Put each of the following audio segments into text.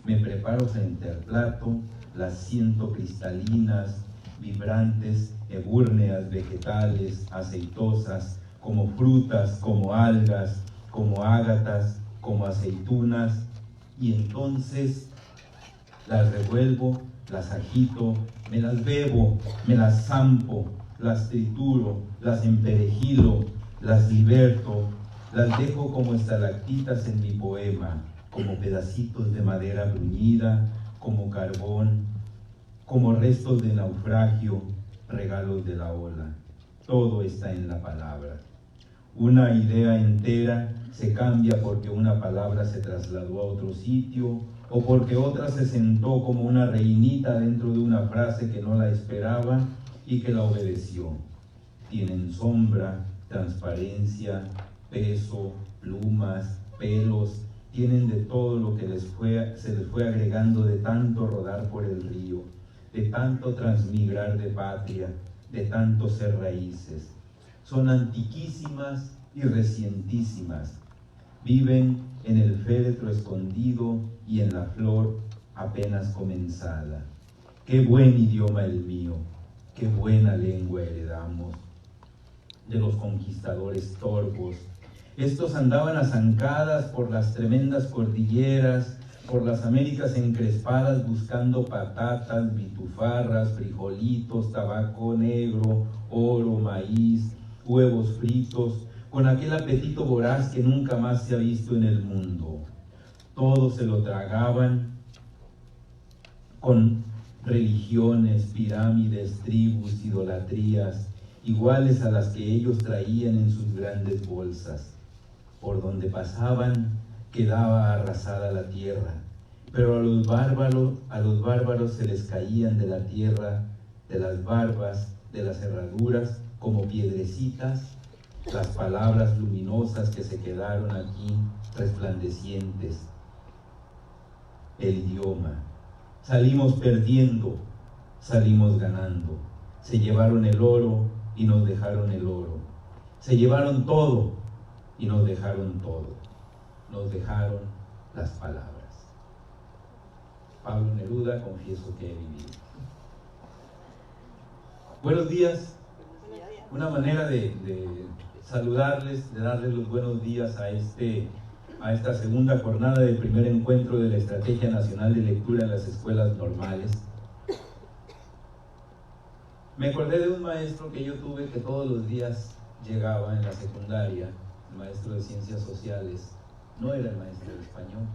Me preparo frente al plato, las siento cristalinas, vibrantes, ebúrneas, vegetales, aceitosas, como frutas, como algas, como ágatas, como aceitunas, y entonces las revuelvo, las agito, me las bebo, me las zampo, las trituro, las emperejilo, las liberto, las dejo como estalactitas en mi poema, como pedacitos de madera bruñida, como carbón, como restos de naufragio, regalos de la ola. Todo está en la palabra. Una idea entera se cambia porque una palabra se trasladó a otro sitio o porque otra se sentó como una reinita dentro de una frase que no la esperaba y que la obedeció. Tienen sombra, transparencia, peso, plumas, pelos, tienen de todo lo que se les fue agregando de tanto rodar por el río, de tanto transmigrar de patria, de tanto ser raíces. Son antiquísimas y recientísimas. Viven en el féretro escondido y en la flor apenas comenzada. Qué buen idioma el mío, qué buena lengua heredamos de los conquistadores torpos. Estos andaban a zancadas por las tremendas cordilleras, por las Américas encrespadas, buscando patatas, bitufarras, frijolitos, tabaco negro, oro, maíz, huevos fritos, con aquel apetito voraz que nunca más se ha visto en el mundo. Todo se lo tragaban con religiones, pirámides, tribus, idolatrías, iguales a las que ellos traían en sus grandes bolsas. Por donde pasaban quedaba arrasada la tierra, pero a los bárbaros se les caían de la tierra, de las barbas, de las herraduras, como piedrecitas, las palabras luminosas que se quedaron aquí resplandecientes. El idioma. Salimos perdiendo, salimos ganando. Se llevaron el oro y nos dejaron el oro. Se llevaron todo y nos dejaron todo. Nos dejaron las palabras. Pablo Neruda, confieso que he vivido. Buenos días. Una manera de saludarles, de darles los buenos días a esta segunda jornada del primer encuentro de la Estrategia Nacional de Lectura en las Escuelas Normales. Me acordé de un maestro que yo tuve que todos los días llegaba en la secundaria, el maestro de Ciencias Sociales. No era el maestro de español.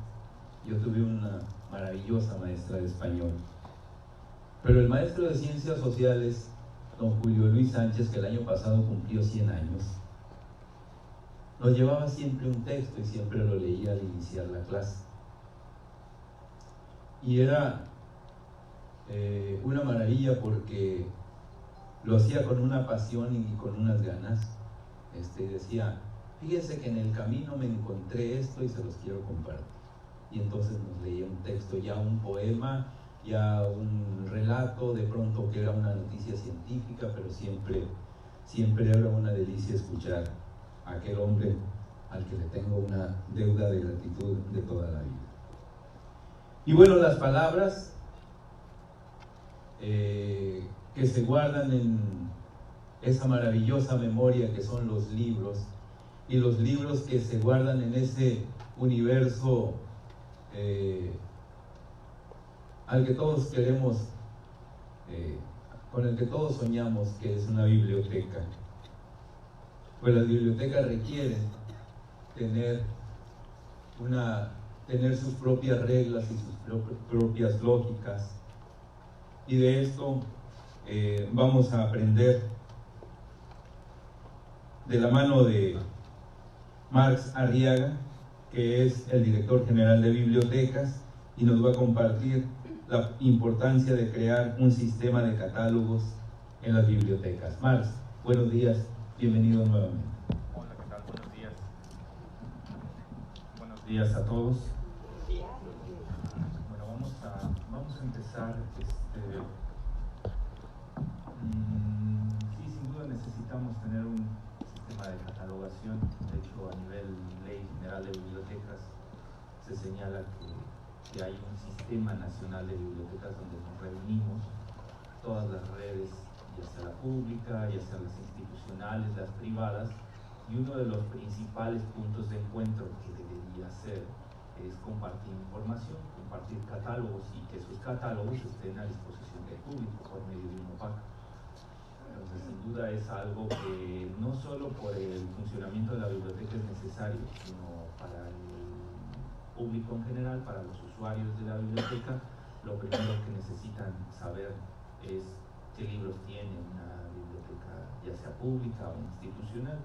Yo tuve una maravillosa maestra de español. Pero el maestro de Ciencias Sociales, don Julio Luis Sánchez, que el año pasado cumplió 100 años, nos llevaba siempre un texto y siempre lo leía al iniciar la clase. Y era una maravilla porque lo hacía con una pasión y con unas ganas. Decía, fíjense que en el camino me encontré esto y se los quiero compartir. Y entonces nos leía un texto, ya un poema, ya un relato, de pronto que era una noticia científica, pero siempre era una delicia escuchar a aquel hombre al que le tengo una deuda de gratitud de toda la vida. Y bueno, las palabras que se guardan en esa maravillosa memoria que son los libros, y los libros que se guardan en ese universo al que todos queremos, con el que todos soñamos, que es una biblioteca. Pues las bibliotecas requieren tener sus propias reglas y sus propias lógicas, y de esto vamos a aprender de la mano de Marx Arriaga, que es el director general de bibliotecas, y nos va a compartir la importancia de crear un sistema de catálogos en las bibliotecas. Marx, buenos días, bienvenido nuevamente. Hola, ¿qué tal? Buenos días. Buenos días a todos. Bueno, vamos a empezar. Sí, sin duda necesitamos tener un sistema de catalogación. De hecho, a nivel ley general de bibliotecas se señala que que hay un sistema nacional de bibliotecas donde nos reunimos, todas las redes, ya sea la pública, ya sea las institucionales, las privadas, y uno de los principales puntos de encuentro que debería ser es compartir información, compartir catálogos y que esos catálogos estén a disposición del público por medio de un OPAC. Entonces, sin duda es algo que no solo por el funcionamiento de la biblioteca es necesario, sino para el público en general, para los usuarios de la biblioteca, lo primero que necesitan saber es qué libros tiene una biblioteca, ya sea pública o institucional.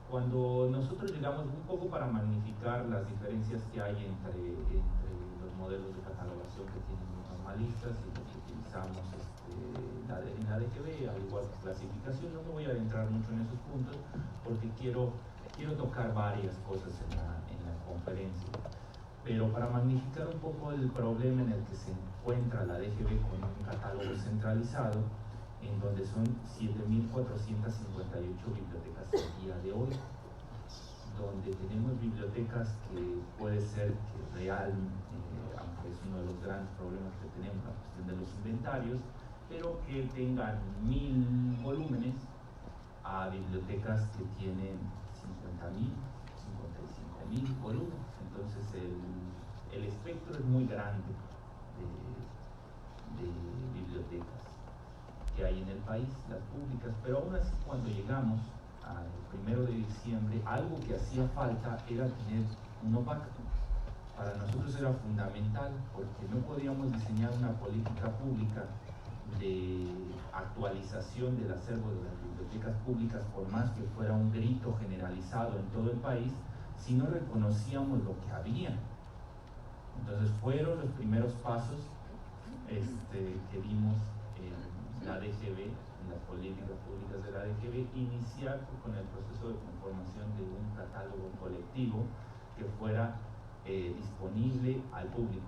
Cuando nosotros llegamos, un poco para magnificar las diferencias que hay entre los modelos de catalogación que tienen los normalistas y los que utilizamos en la DGB, al igual que clasificación, no me voy a adentrar mucho en esos puntos porque quiero tocar varias cosas en la conferencia. Pero para magnificar un poco el problema en el que se encuentra la DGB con un catálogo centralizado, en donde son 7.458 bibliotecas al día de hoy, donde tenemos bibliotecas que puede ser que aunque es uno de los grandes problemas que tenemos, la cuestión de los inventarios, pero que tengan 1.000 volúmenes, a bibliotecas que tienen 50.000, 55.000 volúmenes. Entonces el espectro es muy grande de bibliotecas que hay en el país, las públicas, pero aún así cuando llegamos al 1 de diciembre, algo que hacía falta era tener un OPAC. Para nosotros era fundamental porque no podíamos diseñar una política pública de actualización del acervo de las bibliotecas públicas, por más que fuera un grito generalizado en todo el país, si no reconocíamos lo que había. Entonces fueron los primeros pasos que dimos en la DGB, en las políticas públicas de la DGB, iniciar con el proceso de conformación de un catálogo colectivo que fuera disponible al público.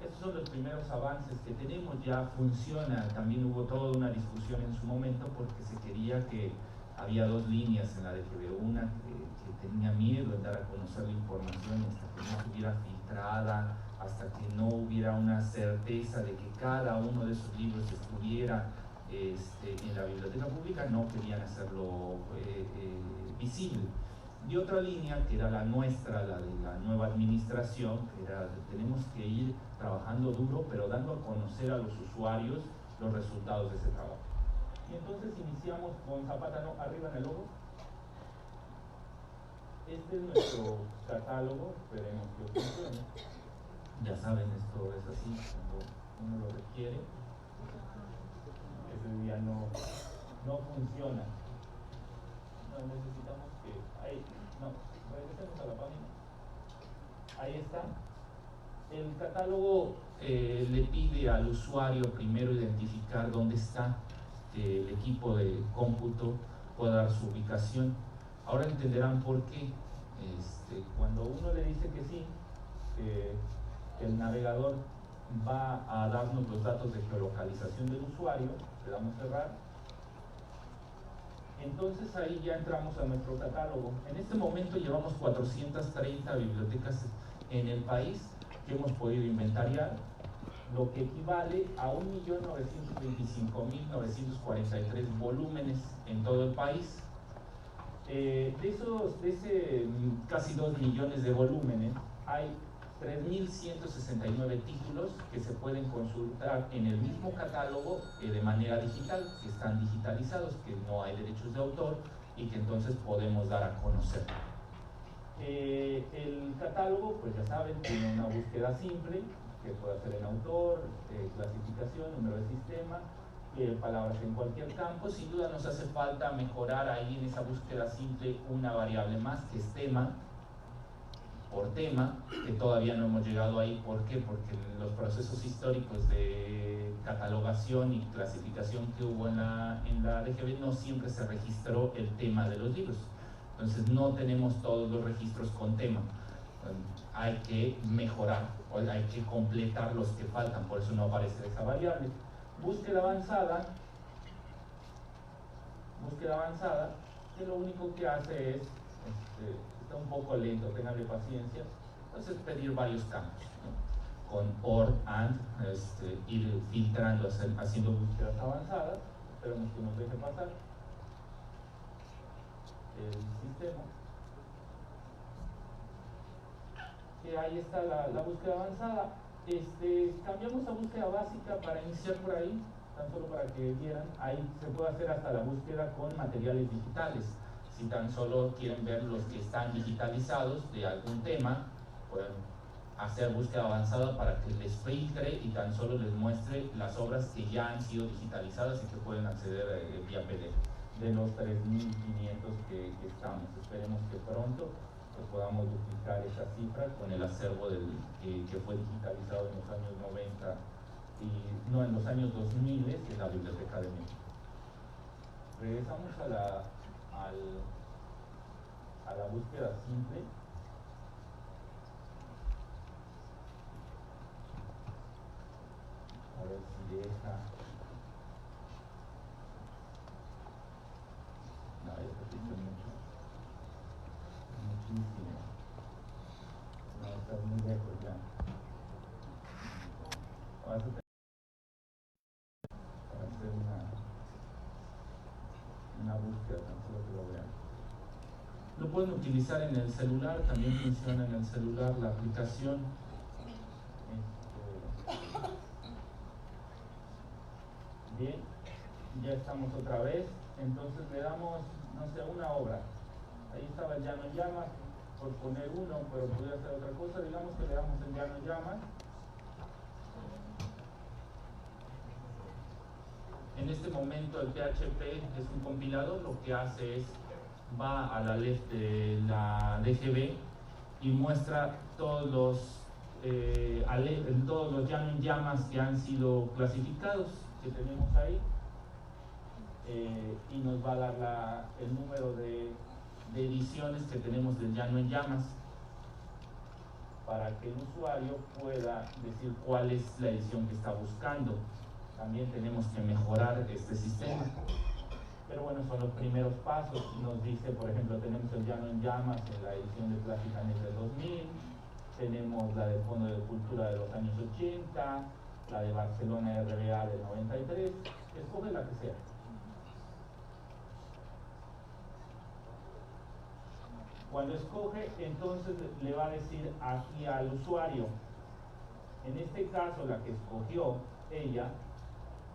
Esos son los primeros avances que tenemos, ya funciona. También hubo toda una discusión en su momento porque se quería que había dos líneas en la DGB, una que tenía miedo de dar a conocer la información hasta que no estuviera filtrada, hasta que no hubiera una certeza de que cada uno de esos libros estuviera en la biblioteca pública, no querían hacerlo visible. Y otra línea, que era la nuestra, la de la nueva administración, que era tenemos que ir trabajando duro, pero dando a conocer a los usuarios los resultados de ese trabajo. Y entonces iniciamos con Zapata, no, arriba en el logo. Este es nuestro catálogo, esperemos que funcione. Ya saben, esto es así cuando uno lo requiere. Ese día no funciona. No, necesitamos que regresemos a la página. Ahí está. El catálogo le pide al usuario primero identificar dónde está, que el equipo de cómputo pueda dar su ubicación. Ahora entenderán por qué. Cuando uno le dice que sí, que el navegador va a darnos los datos de geolocalización del usuario, le damos cerrar. Entonces ahí ya entramos a nuestro catálogo. En este momento llevamos 430 bibliotecas en el país que hemos podido inventariar, lo que equivale a 1.925.943 volúmenes en todo el país. De ese casi 2 millones de volúmenes, hay 3.169 títulos que se pueden consultar en el mismo catálogo de manera digital, que están digitalizados, que no hay derechos de autor y que entonces podemos dar a conocer. El catálogo, pues ya saben, tiene una búsqueda simple que puede hacer en autor, clasificación, número de sistema, palabras en cualquier campo. Sin duda nos hace falta mejorar ahí en esa búsqueda simple una variable más, que es tema por tema, que todavía no hemos llegado ahí. ¿Por qué? Porque los procesos históricos de catalogación y clasificación que hubo en la DGB no siempre se registró el tema de los libros. Entonces no tenemos todos los registros con tema. Hay que mejorar, hay que completar los que faltan, por eso no aparece esa variable. Búsqueda avanzada, que lo único que hace es, está un poco lento, ténganle paciencia, entonces pedir varios campos, ¿no? con OR and, ir filtrando, haciendo búsquedas avanzadas. Esperemos que nos deje pasar el sistema. Ahí está la búsqueda avanzada. Cambiamos a búsqueda básica para iniciar por ahí, tan solo para que vieran. Ahí se puede hacer hasta la búsqueda con materiales digitales. Si tan solo quieren ver los que están digitalizados de algún tema, pueden hacer búsqueda avanzada para que les filtre y tan solo les muestre las obras que ya han sido digitalizadas y que pueden acceder vía PDF. De los 3.500 que estamos, esperemos que pronto pues podamos duplicar esa cifra con el acervo que fue digitalizado en los años 90 y no, en los años 2000 en la Biblioteca de México. Regresamos a la búsqueda simple. A ver si deja. No, esto dice mucho. Muchísimo. No, está muy lejos ya. Vas a tener para hacer una búsqueda, tan solo que lo vean. Lo pueden utilizar en el celular, también funciona en el celular la aplicación. Bien, ya estamos otra vez. Entonces le damos, no sé, una obra. Ahí estaba el Llano en Llamas, por poner uno, pero podría ser otra cosa. Digamos que le damos el Llano en Llamas. En este momento el PHP es un compilador, lo que hace es, va a la left de la DGB y muestra todos los Llano en Llamas que han sido clasificados, que tenemos ahí, y nos va a dar el número de ediciones que tenemos del Llano en Llamas para que el usuario pueda decir cuál es la edición que está buscando. También tenemos que mejorar este sistema, pero bueno, son los primeros pasos. Nos dice, por ejemplo, tenemos el Llano en Llamas en la edición de Plática Negra del 2000, tenemos la del Fondo de Cultura de los años 80, la de Barcelona RBA del 93, escoge la que sea. Cuando escoge, entonces le va a decir aquí al usuario, en este caso la que escogió ella,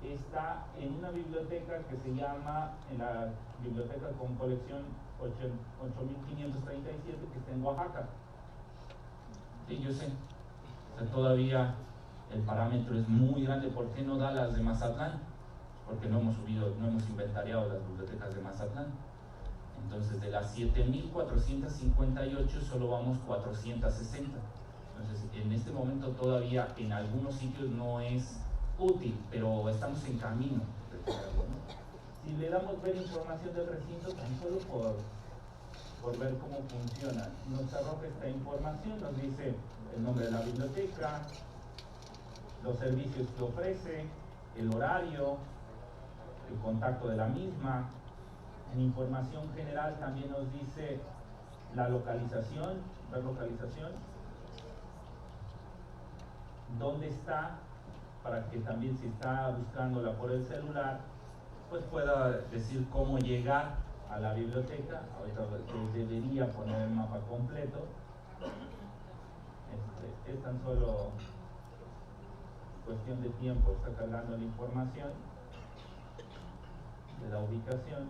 está en una biblioteca que se llama, en la biblioteca con colección 8537, que está en Oaxaca. Sí, yo sé, o sea, todavía el parámetro es muy grande. ¿Por qué no da las de Mazatlán? Porque no hemos inventariado las bibliotecas de Mazatlán. Entonces, de las 7.458 solo vamos 460. Entonces, en este momento todavía en algunos sitios no es útil, pero estamos en camino. Si le damos ver información del recinto, tan solo por ver cómo funciona, nos arroja esta información, nos dice el nombre de la biblioteca, los servicios que ofrece, el horario, el contacto de la misma. En información general también nos dice la localización, dónde está, para que también si está buscándola por el celular, pues pueda decir cómo llegar a la biblioteca. Ahorita debería poner el mapa completo. Es tan solo cuestión de tiempo, está cargando la información de la ubicación.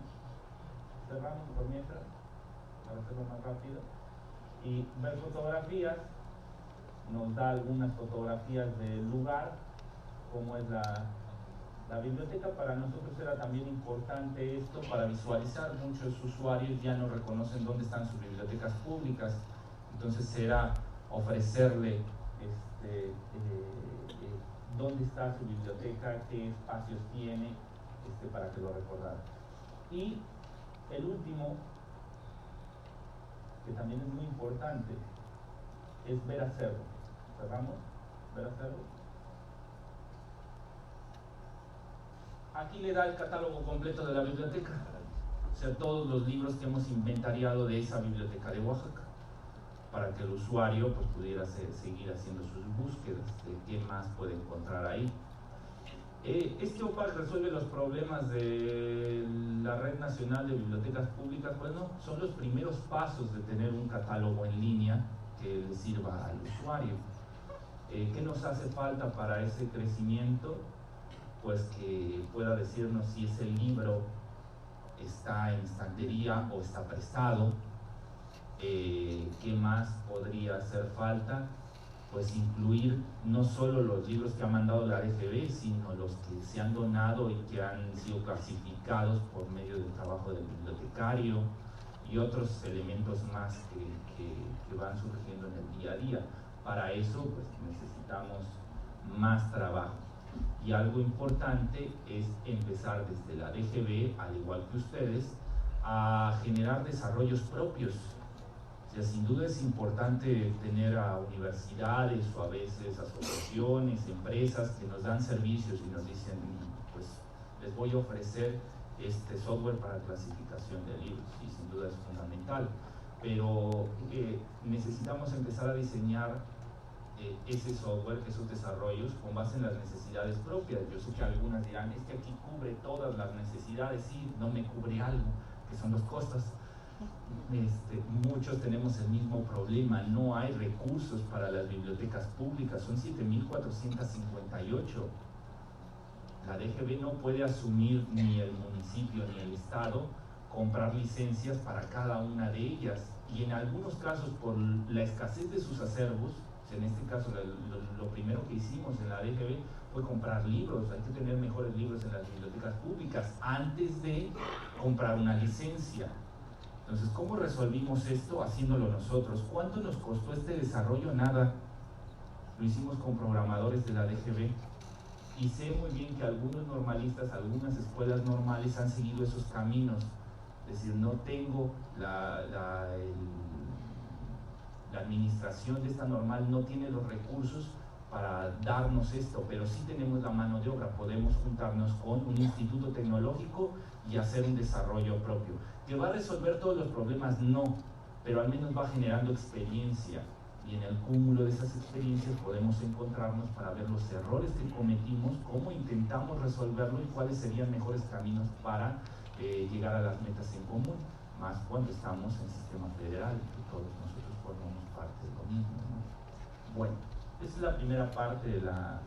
Cerramos por mientras, para hacerlo más rápido. Y ver fotografías, nos da algunas fotografías del lugar, como es la biblioteca. Para nosotros era también importante esto para visualizar. Muchos usuarios ya no reconocen dónde están sus bibliotecas públicas, entonces era ofrecerle dónde está su biblioteca, qué espacios tiene, para que lo recordara. Y el último, que también es muy importante, es ver acervo. ¿Cerramos? Ver acervo. Aquí le da el catálogo completo de la biblioteca, o sea, todos los libros que hemos inventariado de esa biblioteca de Oaxaca. para que el usuario pues, pudiera seguir haciendo sus búsquedas de qué más puede encontrar ahí. Este OPAC resuelve los problemas de la Red Nacional de Bibliotecas Públicas. Bueno, son los primeros pasos de tener un catálogo en línea que le sirva al usuario. ¿Qué nos hace falta para ese crecimiento? Pues que pueda decirnos si ese libro está en estantería o está prestado. ¿Qué más podría hacer falta? Pues incluir no solo los libros que ha mandado la DGB, sino los que se han donado y que han sido clasificados por medio del trabajo del bibliotecario y otros elementos más que van surgiendo en el día a día. Para eso pues necesitamos más trabajo. Y algo importante es empezar desde la DGB, al igual que ustedes, a generar desarrollos propios. O sea, sin duda es importante tener a universidades o a veces asociaciones, empresas que nos dan servicios y nos dicen, pues les voy a ofrecer este software para clasificación de libros, y sin duda es fundamental. Pero necesitamos empezar a diseñar ese software, esos desarrollos con base en las necesidades propias. Yo sé que algunas dirán, es que aquí cubre todas las necesidades, sí, no me cubre algo, que son los costos. Muchos tenemos el mismo problema, no hay recursos para las bibliotecas públicas, son 7.458. La DGB no puede asumir, ni el municipio ni el estado, comprar licencias para cada una de ellas, y en algunos casos por la escasez de sus acervos. En este caso lo primero que hicimos en la DGB fue comprar libros. Hay que tener mejores libros en las bibliotecas públicas antes de comprar una licencia. Entonces, ¿cómo resolvimos esto? Haciéndolo nosotros. ¿Cuánto nos costó este desarrollo? Nada. Lo hicimos con programadores de la DGB. Y sé muy bien que algunos normalistas, algunas escuelas normales han seguido esos caminos. Es decir, no tengo la administración de esta normal no tiene los recursos para darnos esto, pero sí tenemos la mano de obra. Podemos juntarnos con un instituto tecnológico y hacer un desarrollo propio. ¿Que va a resolver todos los problemas? No, pero al menos va generando experiencia, y en el cúmulo de esas experiencias podemos encontrarnos para ver los errores que cometimos, cómo intentamos resolverlo y cuáles serían mejores caminos para llegar a las metas en común, más cuando estamos en sistema federal, que todos nosotros formamos parte de lo mismo, ¿no? Bueno, esa es la primera parte de la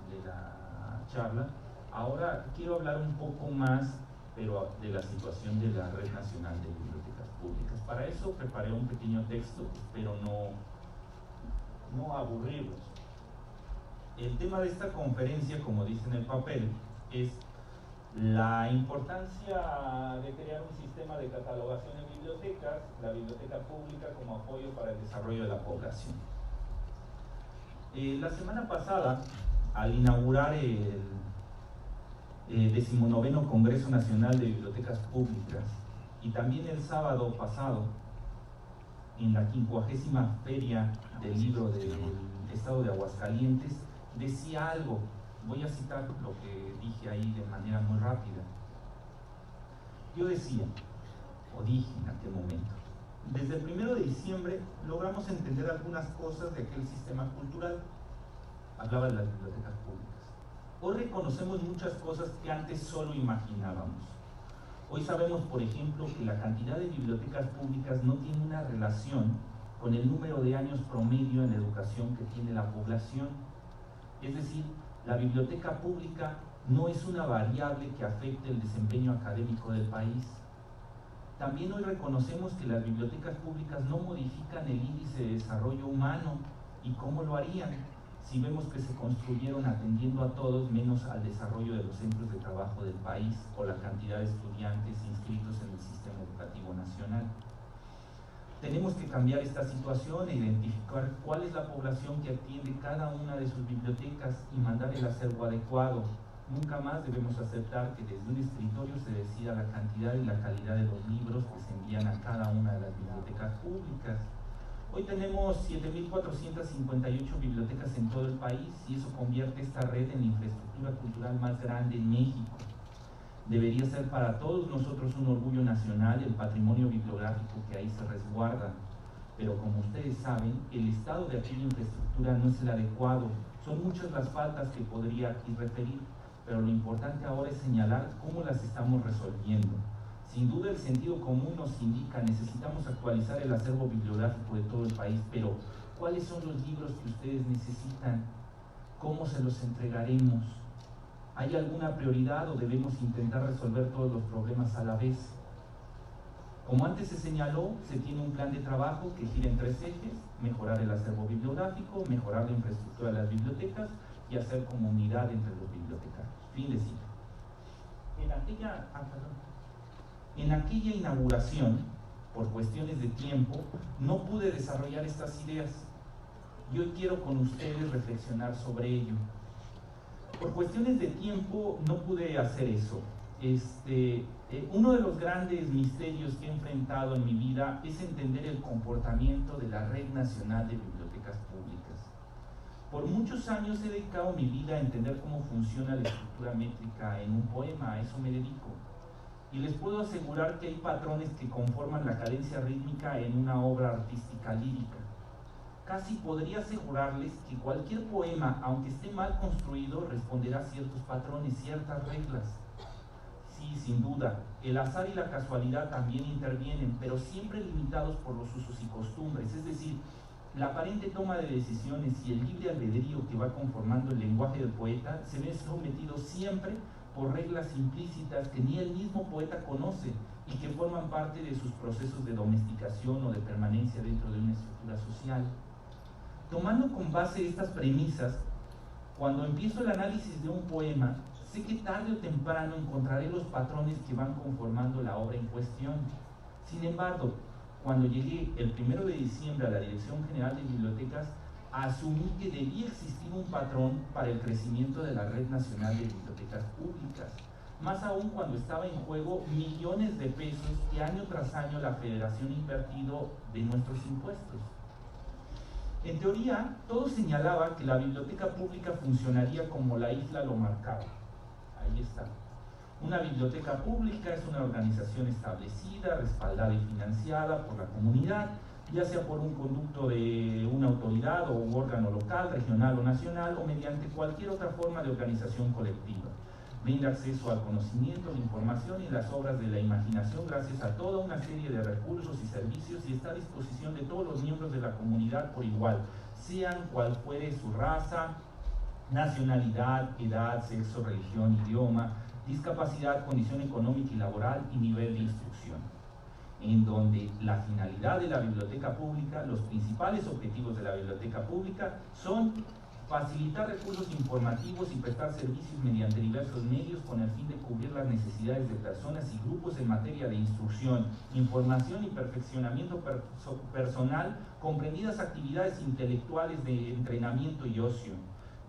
charla. Ahora quiero hablar un poco más, pero de la situación de la Red Nacional de Bibliotecas Públicas. Para eso preparé un pequeño texto, pero no aburrirlos. El tema de esta conferencia, como dice en el papel, es la importancia de crear un sistema de catalogación de bibliotecas, la biblioteca pública como apoyo para el desarrollo de la población. La semana pasada, al inaugurar el 19º Congreso Nacional de Bibliotecas Públicas, y también el sábado pasado, en la 50ª Feria del Libro del Estado de Aguascalientes, decía algo. Voy a citar lo que dije ahí de manera muy rápida. Yo decía, o dije en aquel momento, desde el 1 de diciembre logramos entender algunas cosas de aquel sistema cultural. Hablaba de las bibliotecas públicas. Hoy reconocemos muchas cosas que antes solo imaginábamos. Hoy sabemos, por ejemplo, que la cantidad de bibliotecas públicas no tiene una relación con el número de años promedio en educación que tiene la población. Es decir, la biblioteca pública no es una variable que afecte el desempeño académico del país. También hoy reconocemos que las bibliotecas públicas no modifican el índice de desarrollo humano. ¿Y cómo lo harían? Si vemos que se construyeron atendiendo a todos menos al desarrollo de los centros de trabajo del país o la cantidad de estudiantes inscritos en el sistema educativo nacional. Tenemos que cambiar esta situación e identificar cuál es la población que atiende cada una de sus bibliotecas y mandar el acervo adecuado. Nunca más debemos aceptar que desde un escritorio se decida la cantidad y la calidad de los libros que se envían a cada una de las bibliotecas públicas. Hoy tenemos 7.458 bibliotecas en todo el país, y eso convierte esta red en la infraestructura cultural más grande en México. Debería ser para todos nosotros un orgullo nacional el patrimonio bibliográfico que ahí se resguarda. pero como ustedes saben, el estado de aquella infraestructura no es el adecuado. Son muchas las faltas que podría aquí referir, pero lo importante ahora es señalar cómo las estamos resolviendo. Sin duda el sentido común nos indica, necesitamos actualizar el acervo bibliográfico de todo el país, pero ¿cuáles son los libros que ustedes necesitan? ¿Cómo se los entregaremos? ¿Hay alguna prioridad o debemos intentar resolver todos los problemas a la vez? Como antes se señaló, se tiene un plan de trabajo que gira en 3 ejes: mejorar el acervo bibliográfico, mejorar la infraestructura de las bibliotecas y hacer comunidad entre los bibliotecarios. Fin de cita. En aquella inauguración, por cuestiones de tiempo, no pude desarrollar estas ideas. Y hoy quiero con ustedes reflexionar sobre ello. Por cuestiones de tiempo no pude hacer eso. Uno de los grandes misterios que he enfrentado en mi vida es entender el comportamiento de la Red Nacional de Bibliotecas Públicas. Por muchos años he dedicado mi vida a entender cómo funciona la estructura métrica en un poema, a eso me dedico. Y les puedo asegurar que hay patrones que conforman la cadencia rítmica en una obra artística lírica. Casi podría asegurarles que cualquier poema, aunque esté mal construido, responderá a ciertos patrones, ciertas reglas. Sí, sin duda, el azar y la casualidad también intervienen, pero siempre limitados por los usos y costumbres, es decir, la aparente toma de decisiones y el libre albedrío que va conformando el lenguaje del poeta se ve sometido siempre por reglas implícitas que ni el mismo poeta conoce y que forman parte de sus procesos de domesticación o de permanencia dentro de una estructura social. Tomando con base estas premisas, cuando empiezo el análisis de un poema, sé que tarde o temprano encontraré los patrones que van conformando la obra en cuestión. Sin embargo, cuando llegué el 1 de diciembre a la Dirección General de Bibliotecas, asumí que debía existir un patrón para el crecimiento de la Red Nacional de Bibliotecas Públicas, más aún cuando estaba en juego millones de pesos que año tras año la Federación ha invertido de nuestros impuestos. En teoría, todo señalaba que la biblioteca pública funcionaría como la isla lo marcaba. Ahí está. Una biblioteca pública es una organización establecida, respaldada y financiada por la comunidad, ya sea por un conducto de una autoridad o un órgano local, regional o nacional, o mediante cualquier otra forma de organización colectiva. Brinda acceso al conocimiento, la información y las obras de la imaginación gracias a toda una serie de recursos y servicios y está a disposición de todos los miembros de la comunidad por igual, sean cual fuere su raza, nacionalidad, edad, sexo, religión, idioma, discapacidad, condición económica y laboral y nivel de instrucción. En donde la finalidad de la biblioteca pública, los principales objetivos de la biblioteca pública son facilitar recursos informativos y prestar servicios mediante diversos medios con el fin de cubrir las necesidades de personas y grupos en materia de instrucción, información y perfeccionamiento personal, comprendidas actividades intelectuales de entrenamiento y ocio.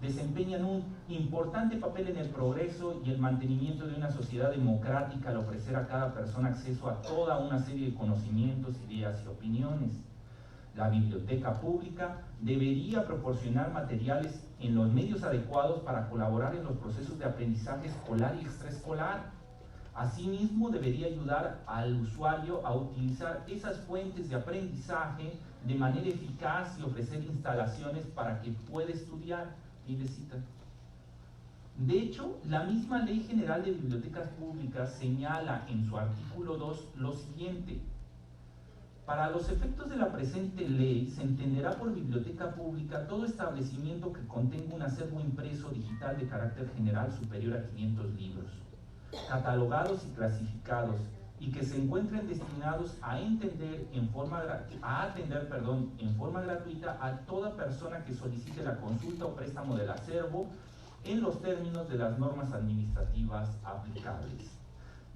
Desempeñan un importante papel en el progreso y el mantenimiento de una sociedad democrática al ofrecer a cada persona acceso a toda una serie de conocimientos, ideas y opiniones. La biblioteca pública debería proporcionar materiales en los medios adecuados para colaborar en los procesos de aprendizaje escolar y extraescolar. Asimismo, debería ayudar al usuario a utilizar esas fuentes de aprendizaje de manera eficaz y ofrecer instalaciones para que pueda estudiar. Fin de cita. De hecho, la misma Ley General de Bibliotecas Públicas señala en su artículo 2 lo siguiente: para los efectos de la presente ley, se entenderá por biblioteca pública todo establecimiento que contenga un acervo impreso digital de carácter general superior a 500 libros, catalogados y clasificados, y que se encuentren destinados a atender en forma gratuita a toda persona que solicite la consulta o préstamo del acervo en los términos de las normas administrativas aplicables.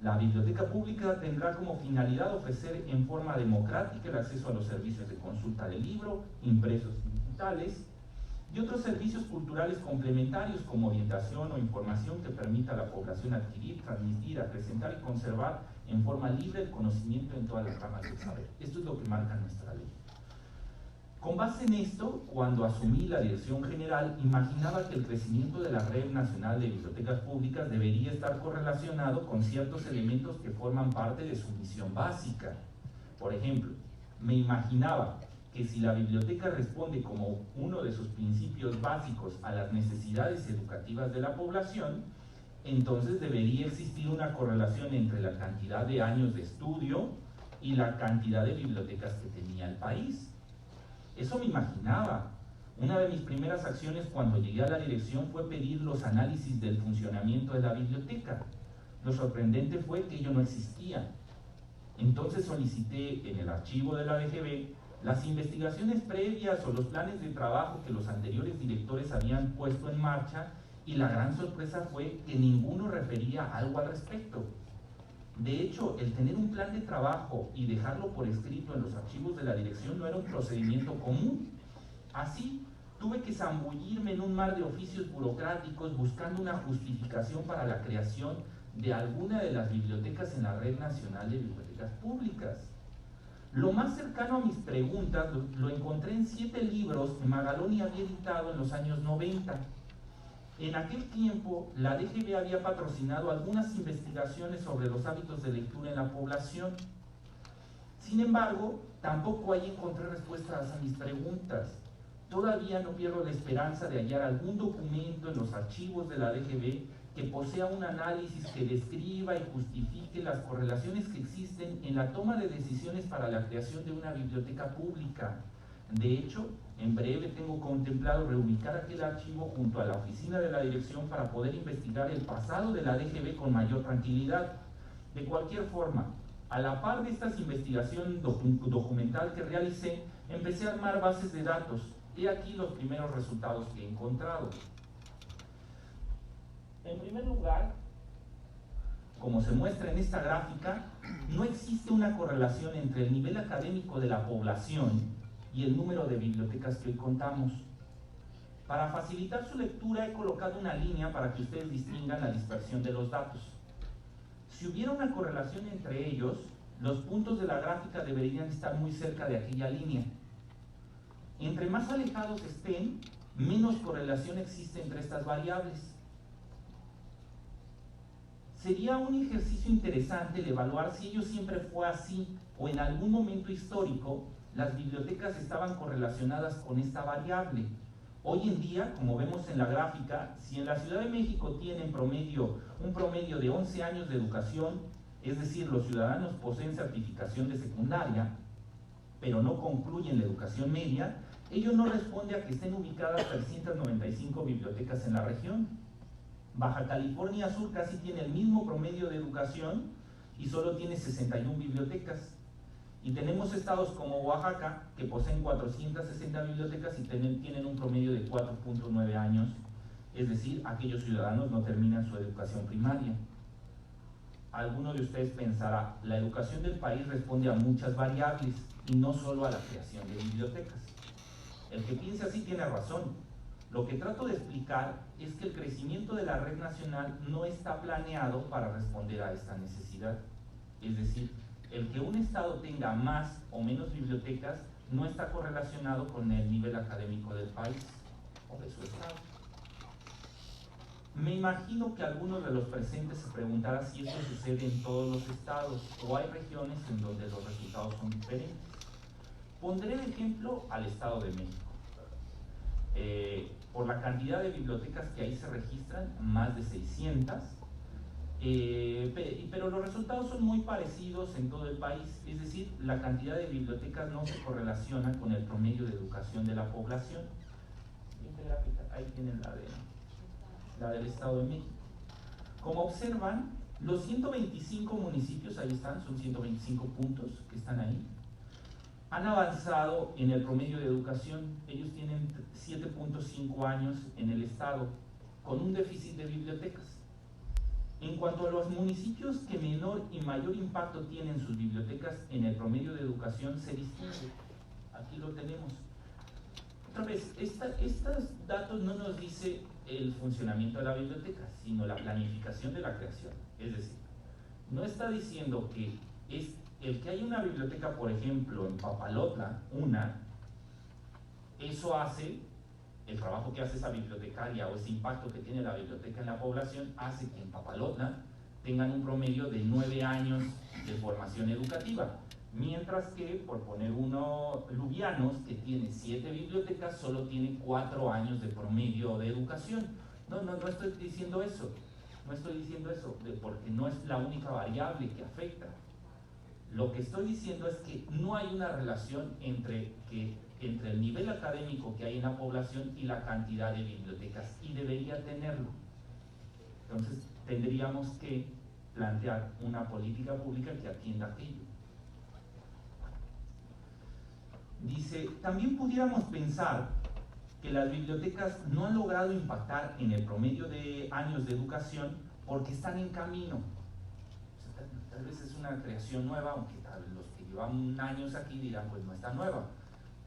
La biblioteca pública tendrá como finalidad ofrecer en forma democrática el acceso a los servicios de consulta del libro, impresos y digitales, y otros servicios culturales complementarios como orientación o información que permita a la población adquirir, transmitir, presentar y conservar en forma libre el conocimiento en todas las ramas del saber. Esto es lo que marca nuestra ley. Con base en esto, cuando asumí la dirección general, imaginaba que el crecimiento de la Red Nacional de Bibliotecas Públicas debería estar correlacionado con ciertos elementos que forman parte de su misión básica. Por ejemplo, me imaginaba que si la biblioteca responde como uno de sus principios básicos a las necesidades educativas de la población, entonces debería existir una correlación entre la cantidad de años de estudio y la cantidad de bibliotecas que tenía el país. Eso me imaginaba. Una de mis primeras acciones cuando llegué a la dirección fue pedir los análisis del funcionamiento de la biblioteca. Lo sorprendente fue que ello no existía. Entonces solicité en el archivo de la DGB las investigaciones previas o los planes de trabajo que los anteriores directores habían puesto en marcha, y la gran sorpresa fue que ninguno refería algo al respecto. De hecho, el tener un plan de trabajo y dejarlo por escrito en los archivos de la dirección no era un procedimiento común. Así, tuve que zambullirme en un mar de oficios burocráticos buscando una justificación para la creación de alguna de las bibliotecas en la Red Nacional de Bibliotecas Públicas. Lo más cercano a mis preguntas lo encontré en 7 libros que Magaloni había editado en los años 90. En aquel tiempo, la DGB había patrocinado algunas investigaciones sobre los hábitos de lectura en la población. Sin embargo, tampoco ahí encontré respuestas a mis preguntas. Todavía no pierdo la esperanza de hallar algún documento en los archivos de la DGB que posea un análisis que describa y justifique las correlaciones que existen en la toma de decisiones para la creación de una biblioteca pública. De hecho, en breve tengo contemplado reubicar aquel archivo junto a la oficina de la dirección para poder investigar el pasado de la DGB con mayor tranquilidad. De cualquier forma, a la par de esta investigación documental que realicé, empecé a armar bases de datos. He aquí los primeros resultados que he encontrado. En primer lugar, como se muestra en esta gráfica, no existe una correlación entre el nivel académico de la población y el número de bibliotecas que hoy contamos. Para facilitar su lectura he colocado una línea para que ustedes distingan la dispersión de los datos. Si hubiera una correlación entre ellos, los puntos de la gráfica deberían estar muy cerca de aquella línea. Entre más alejados estén, menos correlación existe entre estas variables. Sería un ejercicio interesante el evaluar si ello siempre fue así o en algún momento histórico las bibliotecas estaban correlacionadas con esta variable. Hoy en día, como vemos en la gráfica, si en la Ciudad de México tienen un promedio de 11 años de educación, es decir, los ciudadanos poseen certificación de secundaria, pero no concluyen la educación media, ello no responde a que estén ubicadas 395 bibliotecas en la región. Baja California Sur casi tiene el mismo promedio de educación y solo tiene 61 bibliotecas. Y tenemos estados como Oaxaca, que poseen 460 bibliotecas y tienen un promedio de 4.9 años, es decir, aquellos ciudadanos no terminan su educación primaria. Alguno de ustedes pensará, la educación del país responde a muchas variables y no solo a la creación de bibliotecas. El que piense así tiene razón. Lo que trato de explicar es que el crecimiento de la red nacional no está planeado para responder a esta necesidad. Es decir, el que un estado tenga más o menos bibliotecas no está correlacionado con el nivel académico del país o de su estado. Me imagino que algunos de los presentes se preguntarán si esto sucede en todos los estados o hay regiones en donde los resultados son diferentes. Pondré de ejemplo al Estado de México. Por la cantidad de bibliotecas que ahí se registran, más de 600, pero los resultados son muy parecidos en todo el país, es decir, la cantidad de bibliotecas no se correlaciona con el promedio de educación de la población. Ahí tienen la del Estado de México. Como observan, los 125 municipios, ahí están, son 125 puntos que están ahí, han avanzado en el promedio de educación. Ellos tienen 7.5 años en el estado, con un déficit de bibliotecas. En cuanto a los municipios que menor y mayor impacto tienen sus bibliotecas en el promedio de educación, se distingue. Aquí lo tenemos. Otra vez, estos datos no nos dice el funcionamiento de la biblioteca, sino la planificación de la creación. Es decir, no está diciendo que el que haya una biblioteca, por ejemplo, en Papalotla, eso hace, el trabajo que hace esa bibliotecaria o ese impacto que tiene la biblioteca en la población, hace que en Papalotla tengan un promedio de 9 años de formación educativa. Mientras que, por poner uno, Lubianos, que tiene 7 bibliotecas, solo tiene 4 años de promedio de educación. No estoy diciendo eso. No estoy diciendo eso, porque no es la única variable que afecta. Lo que estoy diciendo es que no hay una relación entre el nivel académico que hay en la población y la cantidad de bibliotecas, y debería tenerlo. Entonces, tendríamos que plantear una política pública que atienda aquello. Dice, también pudiéramos pensar que las bibliotecas no han logrado impactar en el promedio de años de educación porque están en camino. O sea, tal vez es una creación nueva, aunque los que llevan años aquí dirán, pues no está nueva,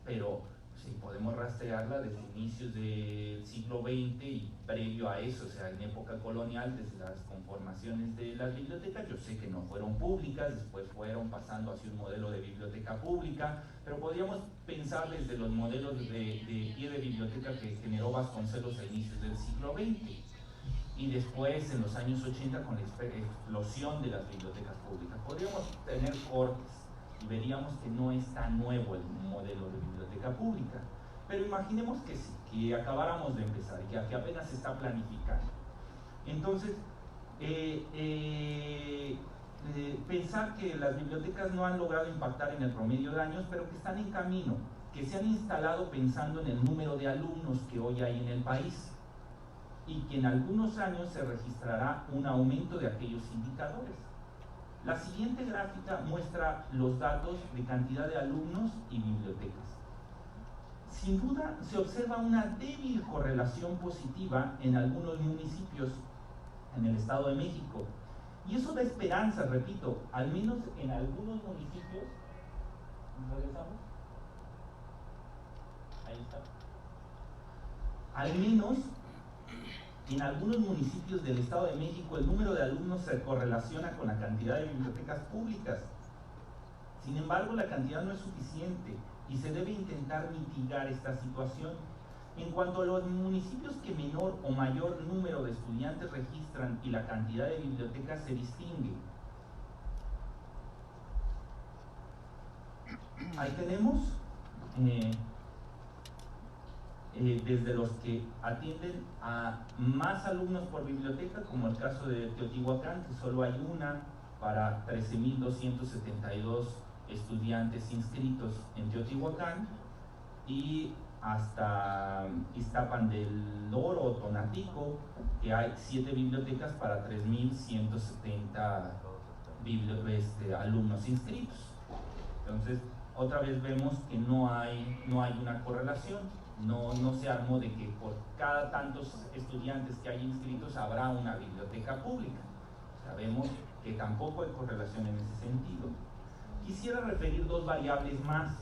pero sí, podemos rastrearla desde inicios del siglo XX y previo a eso, o sea, en época colonial, desde las conformaciones de las bibliotecas. Yo sé que no fueron públicas, después fueron pasando hacia un modelo de biblioteca pública, pero podríamos pensar desde los modelos de pie de biblioteca que generó Vasconcelos a inicios del siglo XX, y después en los años 80 con la explosión de las bibliotecas públicas. Podríamos tener cortes y veríamos que no es tan nuevo el modelo de biblioteca pública, pero imaginemos que sí, que acabáramos de empezar, que apenas se está planificando. Entonces, pensar que las bibliotecas no han logrado impactar en el promedio de años, pero que están en camino, que se han instalado pensando en el número de alumnos que hoy hay en el país, y que en algunos años se registrará un aumento de aquellos indicadores. La siguiente gráfica muestra los datos de cantidad de alumnos y bibliotecas. Sin duda se observa una débil correlación positiva en algunos municipios en el Estado de México. Y eso da esperanza, repito, al menos en algunos municipios. ¿Regresamos? Ahí está. Al menos en algunos municipios del Estado de México el número de alumnos se correlaciona con la cantidad de bibliotecas públicas. Sin embargo, la cantidad no es suficiente y se debe intentar mitigar esta situación. En cuanto a los municipios que menor o mayor número de estudiantes registran y la cantidad de bibliotecas se distingue. Ahí tenemos desde los que atienden a más alumnos por biblioteca, como el caso de Teotihuacán, que solo hay una para 13.272 estudiantes inscritos en Teotihuacán, y hasta Iztapan del Oro, Tonatico, que hay 7 bibliotecas para 3.170 alumnos inscritos. Entonces, otra vez vemos que no hay una correlación. No se armó de que por cada tantos estudiantes que hay inscritos habrá una biblioteca pública. Sabemos que tampoco hay correlación en ese sentido. Quisiera referir 2 variables más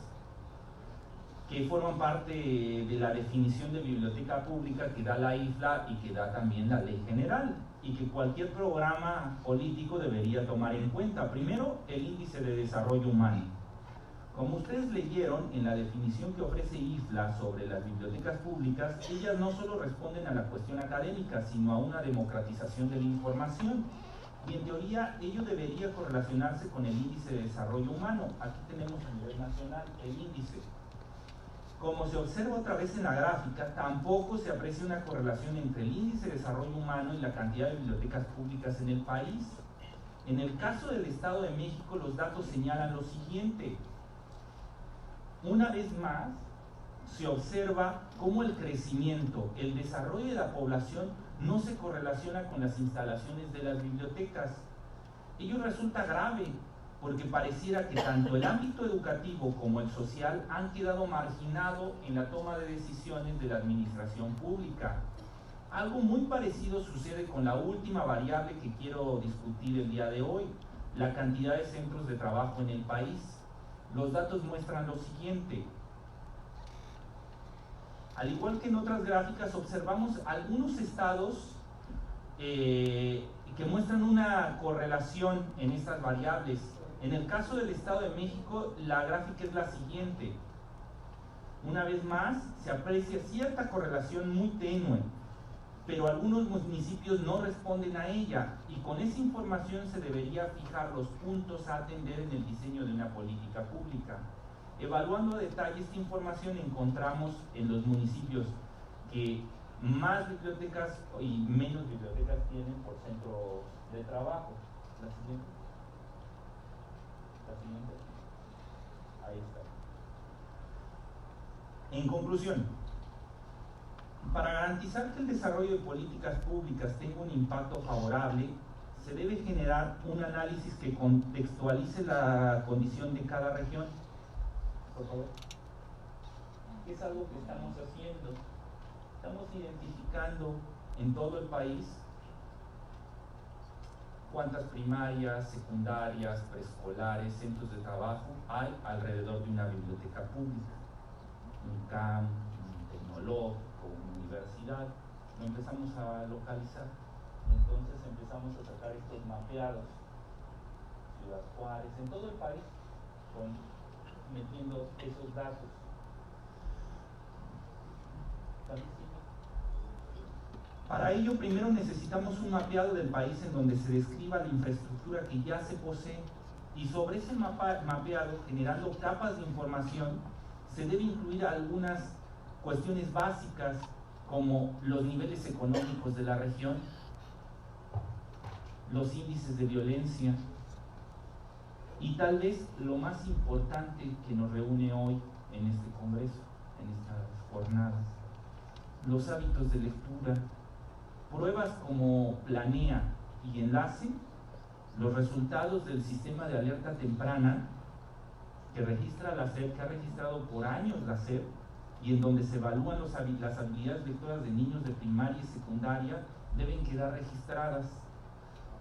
que forman parte de la definición de biblioteca pública que da la IFLA y que da también la Ley General, y que cualquier programa político debería tomar en cuenta. Primero, el índice de desarrollo humano. Como ustedes leyeron en la definición que ofrece IFLA sobre las bibliotecas públicas, ellas no solo responden a la cuestión académica, sino a una democratización de la información. Y en teoría ello debería correlacionarse con el índice de desarrollo humano. Aquí tenemos a nivel nacional el índice. Como se observa otra vez en la gráfica, tampoco se aprecia una correlación entre el índice de desarrollo humano y la cantidad de bibliotecas públicas en el país. En el caso del Estado de México, los datos señalan lo siguiente. Una vez más, se observa cómo el crecimiento, el desarrollo de la población no se correlaciona con las instalaciones de las bibliotecas. Ello resulta grave, porque pareciera que tanto el ámbito educativo como el social han quedado marginados en la toma de decisiones de la administración pública. Algo muy parecido sucede con la última variable que quiero discutir el día de hoy, la cantidad de centros de trabajo en el país. Los datos muestran lo siguiente. Al igual que en otras gráficas, observamos algunos estados que muestran una correlación en estas variables. En el caso del Estado de México, la gráfica es la siguiente. Una vez más, se aprecia cierta correlación muy tenue, pero algunos municipios no responden a ella, y con esa información se debería fijar los puntos a atender en el diseño de una política pública. Evaluando a detalle esta información, encontramos en los municipios que más bibliotecas y menos bibliotecas tienen por centro de trabajo. La siguiente. La siguiente. Ahí está. En conclusión, para garantizar que el desarrollo de políticas públicas tenga un impacto favorable, se debe generar un análisis que contextualice la condición de cada región. Por favor. Es algo que estamos haciendo. Estamos identificando en todo el país cuántas primarias, secundarias, preescolares, centros de trabajo hay alrededor de una biblioteca pública, un CAM, un tecnológico, una universidad. Lo empezamos a localizar. Entonces empezamos a sacar estos mapeados, Ciudad Juárez, en todo el país, metiendo esos datos. Para ello, primero necesitamos un mapeado del país en donde se describa la infraestructura que ya se posee, y sobre ese mapeado, generando capas de información, se debe incluir algunas cuestiones básicas como los niveles económicos de la región, los índices de violencia y tal vez lo más importante que nos reúne hoy en este congreso, en estas jornadas, los hábitos de lectura. Pruebas como Planea y Enlace, los resultados del sistema de alerta temprana que registra la SEP, que ha registrado por años la SEP, y en donde se evalúan las habilidades lectoras de niños de primaria y secundaria, deben quedar registradas.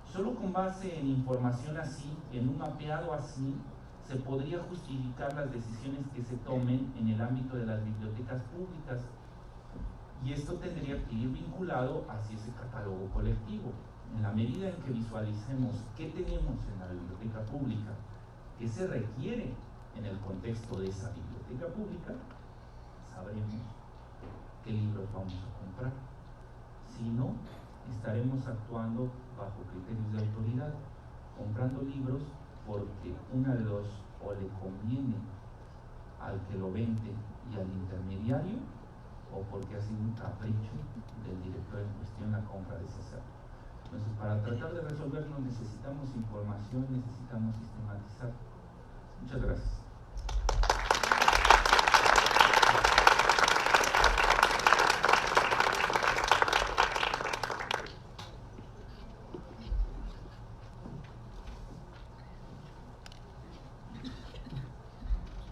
Solo con base en información así, en un mapeado así, se podría justificar las decisiones que se tomen en el ámbito de las bibliotecas públicas. Y esto tendría que ir vinculado hacia ese catálogo colectivo. En la medida en que visualicemos qué tenemos en la biblioteca pública, qué se requiere en el contexto de esa biblioteca pública, sabremos qué libros vamos a comprar. Si no, estaremos actuando bajo criterios de autoridad, comprando libros porque una de dos, o le conviene al que lo vende y al intermediario, o porque ha sido un capricho del director en cuestión la compra de ese ser. Entonces, para tratar de resolverlo necesitamos información, necesitamos sistematizar. Muchas gracias.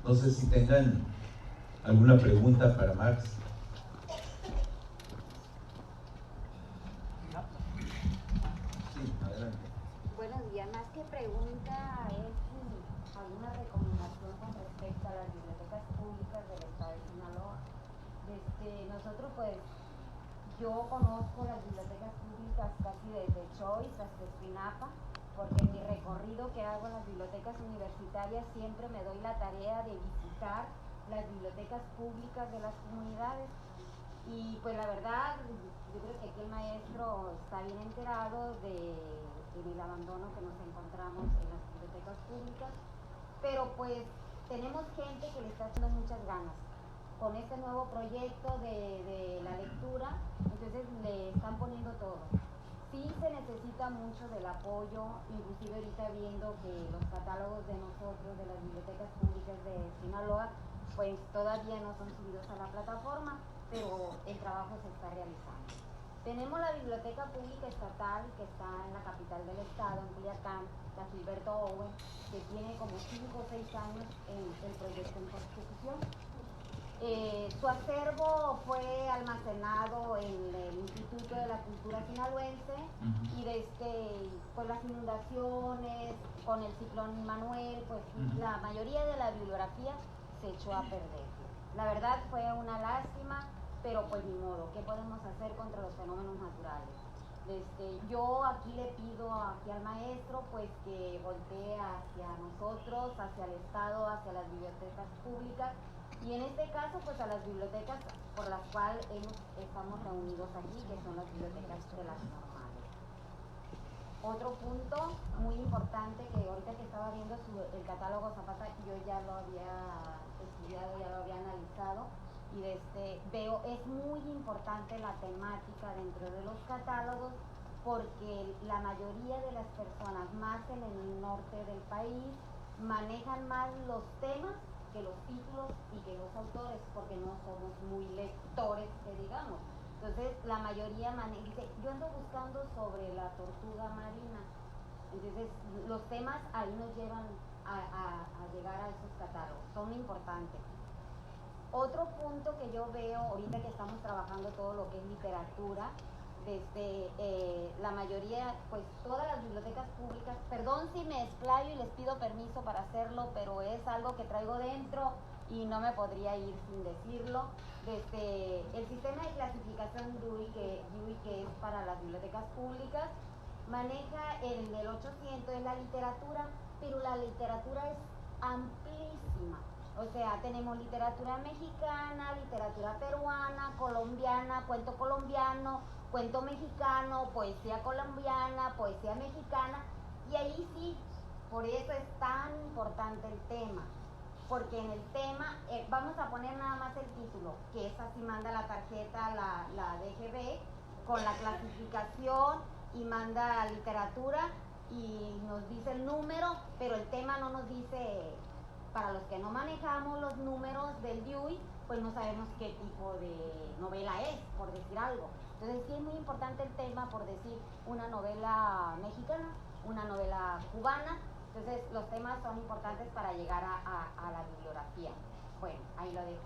No sé si tengan alguna pregunta para Max. Sí, adelante. Buenos días. Más que pregunta es alguna recomendación con respecto a las bibliotecas públicas del estado de Sinaloa. Nosotros pues, yo conozco las bibliotecas públicas casi desde Choice hasta Espinapa, porque en mi recorrido que hago en las bibliotecas universitarias siempre me doy la tarea de visitar las bibliotecas públicas de las comunidades. Y pues la verdad, yo creo que aquí el maestro está bien enterado del abandono que nos encontramos en las bibliotecas públicas, pero pues tenemos gente que le está haciendo muchas ganas con este nuevo proyecto de la lectura, entonces le están poniendo todo. Sí se necesita mucho del apoyo, inclusive ahorita viendo que los catálogos de nosotros, de las bibliotecas públicas de Sinaloa, pues todavía no son subidos a la plataforma, pero el trabajo se está realizando. Tenemos la Biblioteca Pública Estatal, que está en la capital del estado, en Culiacán, la Gilberto Owen, que tiene como 5 o 6 años en el proyecto en construcción. Su acervo fue almacenado en el Instituto de la Cultura Sinaloense, y con las inundaciones, con el ciclón Manuel, pues la mayoría de la bibliografía se echó a perder. La verdad fue una lástima, pero pues ni modo, ¿qué podemos hacer contra los fenómenos naturales? Yo aquí le pido aquí al maestro pues que voltee hacia nosotros, hacia el estado, hacia las bibliotecas públicas, Y en este caso, pues a las bibliotecas por las cuales estamos reunidos aquí, que son las bibliotecas de las normales. Otro punto muy importante que ahorita que estaba viendo el catálogo Zapata, yo ya lo había estudiado, ya lo había analizado, y veo, es muy importante la temática dentro de los catálogos, porque la mayoría de las personas, más en el norte del país, manejan más los temas que los títulos y que los autores, porque no somos muy lectores, que digamos. Entonces, la mayoría dice, yo ando buscando sobre la tortuga marina. Entonces, los temas ahí nos llevan a llegar a esos catálogos, son importantes. Otro punto que yo veo ahorita que estamos trabajando todo lo que es literatura, la mayoría, pues todas las bibliotecas públicas, perdón si me explayo y les pido permiso para hacerlo, pero es algo que traigo dentro y no me podría ir sin decirlo. El sistema de clasificación DUI, que es para las bibliotecas públicas, maneja el del 800, es la literatura, pero la literatura es amplísima. O sea, tenemos literatura mexicana, literatura peruana, colombiana, cuento mexicano, poesía colombiana, poesía mexicana, y ahí sí, por eso es tan importante el tema, porque en el tema, vamos a poner nada más el título, que es así, manda la tarjeta, la DGB, con la clasificación, y manda literatura, y nos dice el número, pero el tema no nos dice. Para los que no manejamos los números del DUI, pues no sabemos qué tipo de novela es, por decir algo. Entonces sí es muy importante el tema, por decir una novela mexicana, una novela cubana. Entonces los temas son importantes para llegar a la bibliografía. Bueno, ahí lo dejo.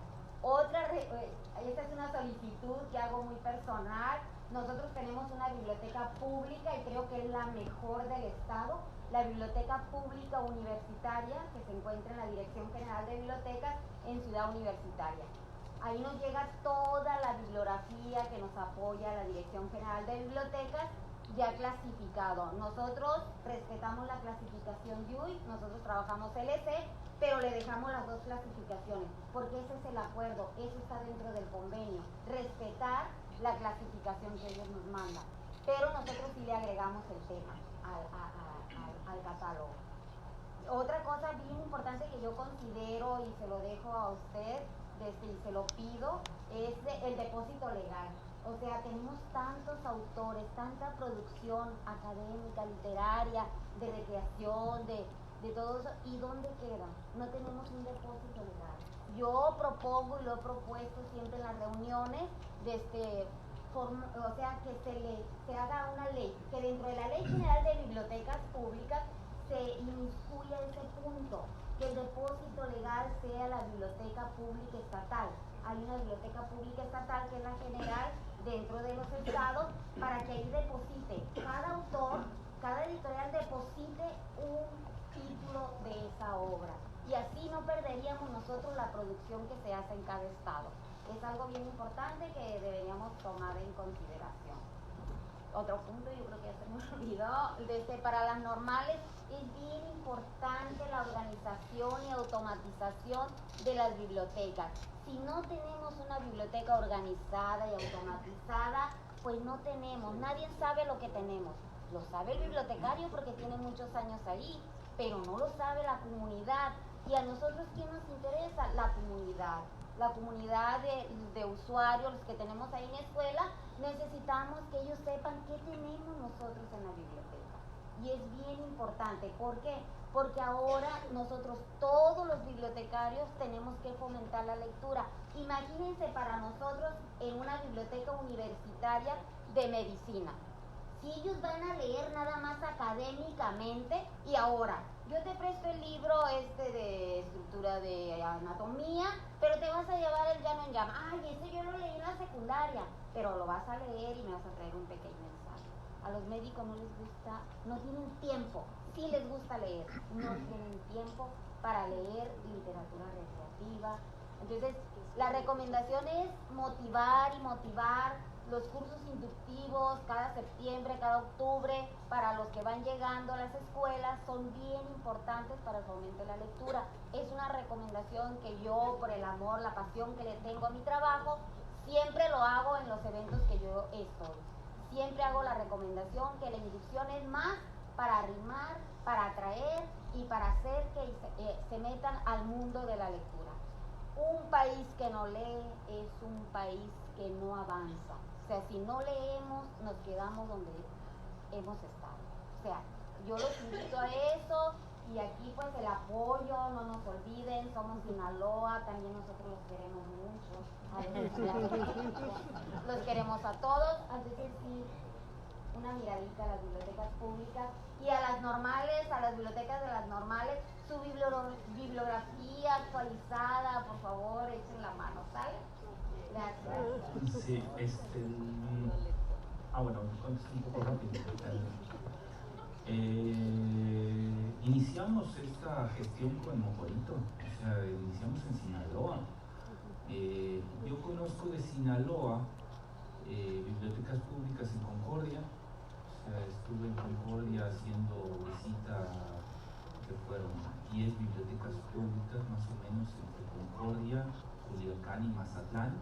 Esta es una solicitud que hago muy personal. Nosotros tenemos una biblioteca pública y creo que es la mejor del estado, la Biblioteca Pública Universitaria, que se encuentra en la Dirección General de Bibliotecas en Ciudad Universitaria. Ahí nos llega toda la bibliografía que nos apoya la Dirección General de Bibliotecas, ya clasificado. Nosotros respetamos la clasificación DUI, nosotros trabajamos LC, pero le dejamos las dos clasificaciones, porque ese es el acuerdo, eso está dentro del convenio, respetar la clasificación que ellos nos mandan. Pero nosotros sí le agregamos el tema al catálogo. Otra cosa bien importante que yo considero y se lo dejo a usted y se lo pido es el depósito legal. O sea, tenemos tantos autores, tanta producción académica, literaria, de recreación, de todo eso, ¿y dónde queda? No tenemos un depósito legal. Yo propongo y lo he propuesto siempre en las reuniones o sea, que se haga una ley, que dentro de la Ley General de Bibliotecas Públicas se inmiscuya ese punto, que el depósito legal sea la biblioteca pública estatal. Hay una biblioteca pública estatal que es la general dentro de los estados, para que ahí deposite cada autor, cada editorial deposite un título de esa obra, y así no perderíamos nosotros la producción que se hace en cada estado. Es algo bien importante que deberíamos tomar en consideración. Otro punto, yo creo que ya se me olvidó, para las normales es bien importante la organización y automatización de las bibliotecas. Si no tenemos una biblioteca organizada y automatizada, pues no tenemos, nadie sabe lo que tenemos. Lo sabe el bibliotecario porque tiene muchos años ahí, pero no lo sabe la comunidad. Y a nosotros, ¿quién nos interesa? La comunidad de usuarios, los que tenemos ahí en la escuela, necesitamos que ellos sepan qué tenemos nosotros en la biblioteca. Y es bien importante. ¿Por qué? Porque ahora nosotros, todos los bibliotecarios, tenemos que fomentar la lectura. Imagínense para nosotros en una biblioteca universitaria de medicina. Si ellos van a leer nada más académicamente, y ahora, yo te presto el libro de estructura de anatomía, pero te vas a llevar el llano en llama. Ay, ese yo lo leí en la secundaria, pero lo vas a leer y me vas a traer un pequeño ensayo. A los médicos no les gusta, no tienen tiempo. Sí les gusta leer, no tienen tiempo para leer literatura recreativa. Entonces, la recomendación es motivar y motivar. los cursos inductivos cada septiembre, cada octubre, para los que van llegando a las escuelas, son bien importantes para el fomento de la lectura. Es una recomendación que yo, por el amor, la pasión que le tengo a mi trabajo, siempre lo hago en los eventos que yo estoy. Siempre hago la recomendación que la inducción es más para arrimar, para atraer y para hacer que se metan al mundo de la lectura. Un país que no lee es un país que no avanza. O sea, si no leemos, nos quedamos donde hemos estado. O sea, yo los invito a eso, y aquí pues el apoyo, no nos olviden, somos Sinaloa, también nosotros los queremos mucho. A veces, los queremos a todos, a veces sí, una miradita a las bibliotecas públicas y a las normales, a las bibliotecas de las normales, su bibliografía actualizada, por favor, echen la mano, ¿sale? Gracias. Sí, bueno, contesto un poco rápido. Iniciamos esta gestión con Mocorito, o sea, iniciamos en Sinaloa. Yo conozco de Sinaloa bibliotecas públicas en Concordia, o sea, estuve en Concordia haciendo visita, que fueron 10 bibliotecas públicas más o menos entre Concordia, Culiacán y Mazatlán.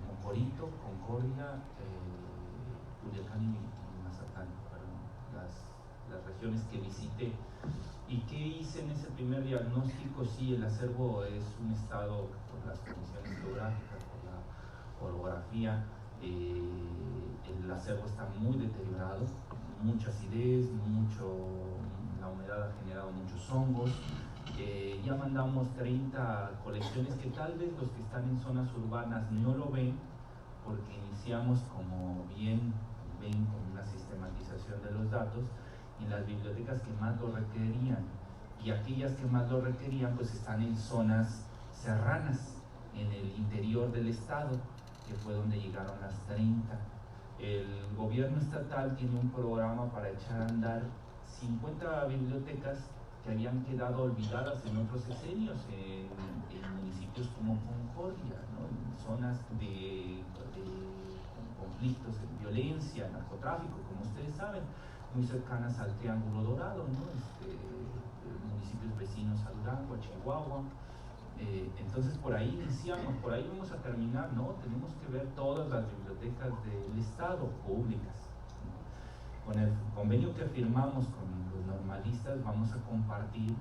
Mocorito, Concordia, Culiacán y Mazatlán fueron las regiones que visité. ¿Y qué hice en ese primer diagnóstico? Sí, el acervo es un estado por las condiciones geográficas, por la orografía, el acervo está muy deteriorado, mucha acidez, la humedad ha generado muchos hongos. Ya mandamos 30 colecciones que tal vez los que están en zonas urbanas no lo ven, porque iniciamos, como bien ven, con una sistematización de los datos en las bibliotecas que más lo requerían, y aquellas que más lo requerían pues están en zonas serranas, en el interior del estado, que fue donde llegaron las 30. El gobierno estatal tiene un programa para echar a andar 50 bibliotecas que habían quedado olvidadas en otros sexenios, en municipios como Concordia, ¿no? En zonas de conflictos, en violencia, narcotráfico, como ustedes saben, muy cercanas al Triángulo Dorado, ¿no? Municipios vecinos a Durango, a Chihuahua. Entonces por ahí iniciamos, por ahí vamos a terminar, ¿no? Tenemos que ver todas las bibliotecas del estado públicas. Con el convenio que firmamos con los normalistas vamos a compartir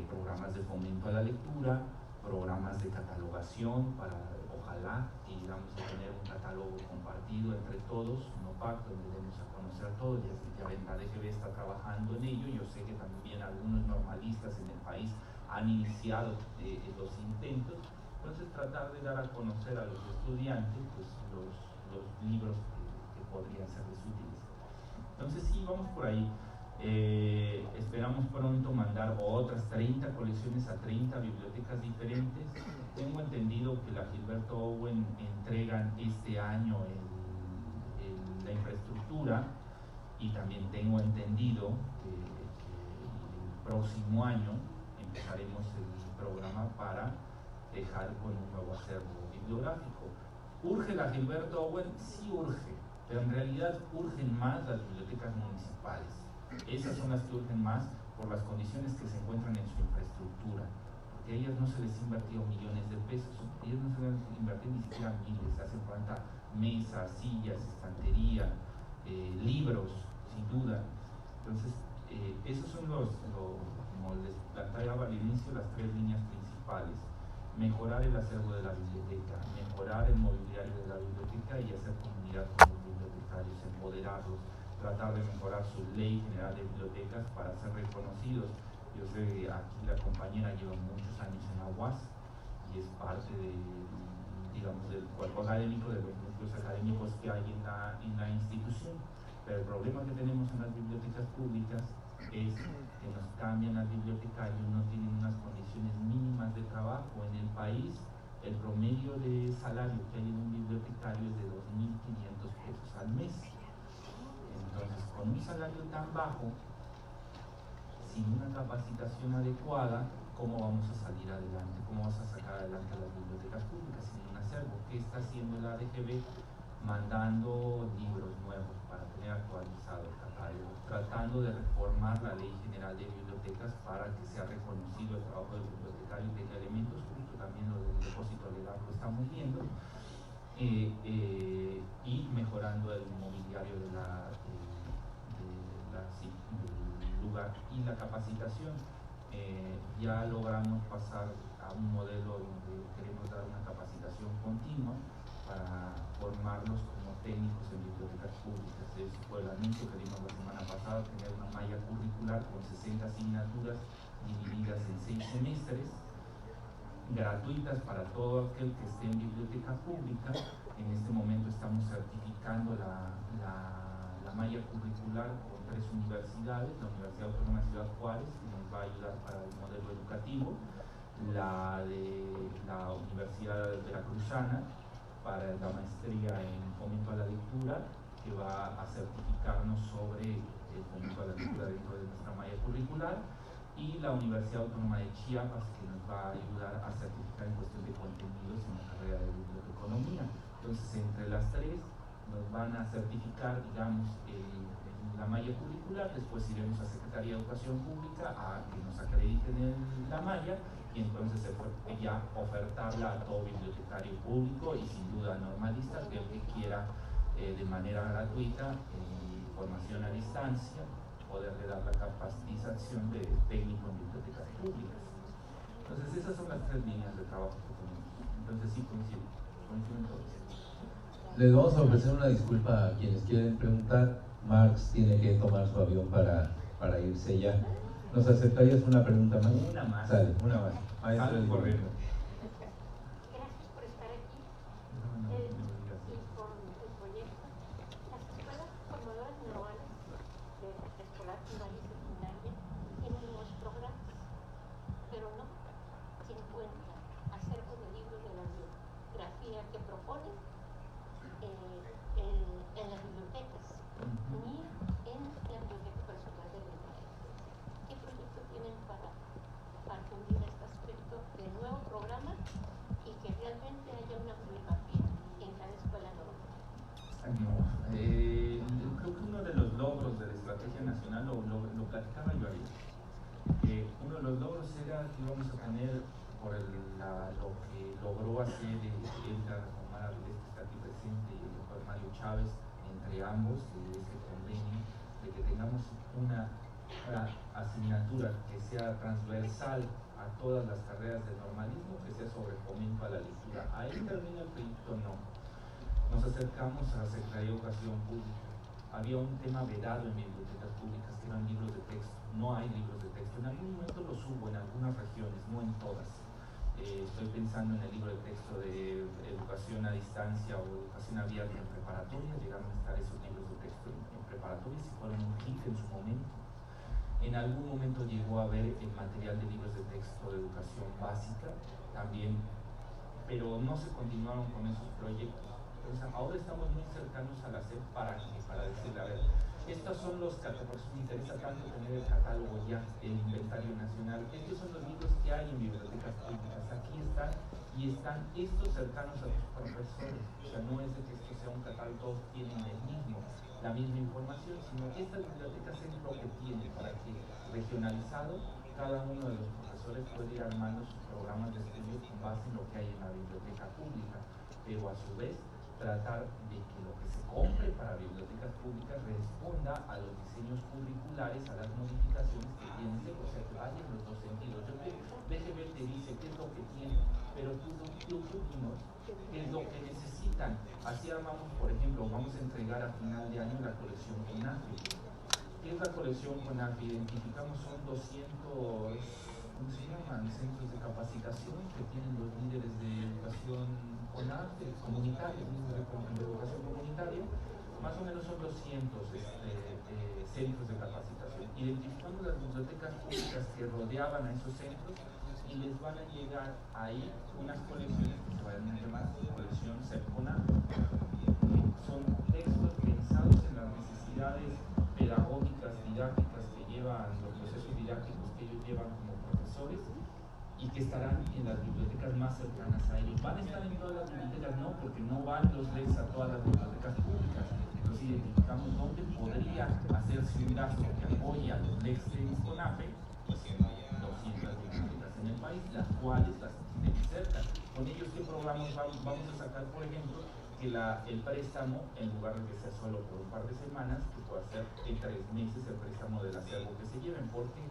programas de fomento a la lectura, programas de catalogación para, ojalá, y vamos a tener un catálogo compartido entre todos, un OPAC donde demos a conocer todo. Ya ven, la DGB está trabajando en ello. Yo sé que también algunos normalistas en el país han iniciado los intentos. Entonces, tratar de dar a conocer a los estudiantes pues, los libros que podrían serles útiles. Entonces sí, vamos por ahí. Esperamos pronto mandar otras 30 colecciones a 30 bibliotecas diferentes. Tengo entendido que la Gilberto Owen entregan este año la infraestructura, y también tengo entendido que el próximo año empezaremos el programa para dejar con un nuevo acervo bibliográfico. ¿Urge la Gilberto Owen? Sí urge, pero en realidad urgen más las bibliotecas municipales. Esas son las que urgen más por las condiciones que se encuentran en su infraestructura, porque a ellas no se les ha invertido millones de pesos, ellas no se les ha invertido ni siquiera miles. Hacen falta mesas, sillas, estantería, libros, sin duda. Entonces, esos son como les planteaba al inicio, las 3 líneas principales: mejorar el acervo de la biblioteca, mejorar el mobiliario de la biblioteca y hacer comunidad con los bibliotecarios, empoderarlos, tratar de mejorar su ley general de bibliotecas para ser reconocidos. Yo sé que aquí la compañera lleva muchos años en la UAS y es parte del cuerpo académico, de los núcleos académicos que hay en la institución. Pero el problema que tenemos en las bibliotecas públicas es que nos cambian al bibliotecario, no tienen unas condiciones mínimas de trabajo. En el país, el promedio de salario que hay en un bibliotecario es de 2.500 pesos al mes. Entonces, con un salario tan bajo, si sin una capacitación adecuada, ¿cómo vamos a salir adelante? ¿Cómo vas a sacar adelante las bibliotecas públicas sin un acervo? ¿Qué está haciendo la ADGB? Mandando libros nuevos para tener actualizado el catálogo, tratando de reformar la Ley General de Bibliotecas para que sea reconocido el trabajo del bibliotecario y tenga elementos, justo también lo del depósito legal lo estamos viendo, y mejorando el mobiliario del lugar y la capacitación. Ya logramos pasar a un modelo donde queremos dar una capacitación continua para formarlos como técnicos en bibliotecas públicas. Ese fue el anuncio que dimos la semana pasada, tener una malla curricular con 60 asignaturas divididas en 6 semestres, gratuitas para todo aquel que esté en biblioteca pública. En este momento estamos certificando la malla curricular con 3 universidades, la Universidad Autónoma de Ciudad Juárez, que nos va a ayudar para el modelo educativo, la de la Universidad Veracruzana, para la maestría en fomento a la lectura, que va a certificarnos sobre el fomento a la lectura dentro de nuestra malla curricular, y la Universidad Autónoma de Chiapas, que nos va a ayudar a certificar en cuestión de contenidos en la carrera de biblioteconomía. Entonces, entre las 3 nos van a certificar, digamos, la malla curricular. Después iremos a Secretaría de Educación Pública a que nos acrediten la malla, y entonces ya ofertarla a todo bibliotecario público y sin duda normalista, que el que quiera de manera gratuita, formación a distancia, poderle dar la capacitación de técnico en bibliotecas públicas. Entonces esas son las 3 líneas de trabajo que tenemos. Entonces sí coinciden todos. Les vamos a ofrecer una disculpa a quienes quieren preguntar. Marx tiene que tomar su avión para irse ya. ¿Nos aceptarías una pregunta más? Una más. Sale, una más. Salgo corriendo. Gracias por estar aquí y por el proyecto. Las escuelas formadoras normales de escolar, primaria y secundaria tienen unos programas, pero no 50 acerca de libros de la bibliografía que proponen en las bibliotecas, ni en la biblioteca personal de la maestra. ¿Qué proyecto tienen para cubrir este aspecto del nuevo programa y que realmente haya una bibliografía en cada escuela normal? No, creo que uno de los logros de la Estrategia Nacional, lo platicaba yo ayer, uno de los logros era que íbamos a tener, por lo que logró hacer Edgar Omar Arles, que está aquí presente, y el doctor Mario Chávez, entre ambos, de este convenio, de que tengamos una asignatura que sea transversal a todas las carreras de normalismo, que sea sobre fomento a la lectura. Ahí termina el proyecto, no. Nos acercamos a la Secretaría de Educación Pública. Había un tema vedado en bibliotecas públicas que eran libros de texto. No hay libros de texto. En algún momento los hubo en algunas regiones, no en todas. Estoy pensando en el libro de texto de educación a distancia o educación abierta en preparatoria. Llegaron a estar esos libros de texto en preparatoria y fueron un hit en su momento. En algún momento llegó a haber el material de libros de texto de educación básica también, pero no se continuaron con esos proyectos. Entonces, ahora estamos muy cercanos a la SEP para decirle, a ver, estos son los catálogos, me interesa tanto tener el catálogo ya, el inventario nacional, estos son los libros que hay en bibliotecas públicas, aquí están, y están estos cercanos a tus profesores. O sea, no es de que esto sea un catálogo, todos tienen la misma información, sino que esta biblioteca centro que tiene para que, regionalizado, cada uno de los profesores puede ir armando sus programas de estudio con base en lo que hay en la biblioteca pública, pero a su vez tratar de que lo que se compre para bibliotecas públicas responda a los diseños curriculares, a las modificaciones que tienen, o sea, que vayan en los dos sentidos. Yo que DGB te dice qué es lo que tiene, pero tú dinos qué es lo que necesitan. Así armamos, por ejemplo, vamos a entregar a final de año la colección CONAFE. ¿Qué es la colección CONAFE? Identificamos, son 200, ¿cómo se llaman? Centros de capacitación que tienen los líderes de educación CONAFE, comunitarios, de educación comunitaria. Más o menos son 200 centros de capacitación. Identificamos las bibliotecas públicas que rodeaban a esos centros y les van a llegar ahí unas colecciones que se van a llamar colección CEPCONAFE. Son textos pensados en las necesidades pedagógicas, didácticas que llevan los procesos didácticos llevan como profesores y que estarán en las bibliotecas más cercanas a ellos. ¿Van a estar en todas las bibliotecas? No, porque no van los LECs a todas las bibliotecas públicas. Entonces identificamos dónde podría hacerse un gasto que apoye a los LECs de ISCONAFE, pues en 200 bibliotecas en el país, las cuales las tienen cerca. Con ellos, ¿qué programas vamos a sacar? Por ejemplo, que el préstamo, en lugar de que sea solo por un par de semanas, que pueda ser en 3 meses el préstamo del acervo que se lleven, porque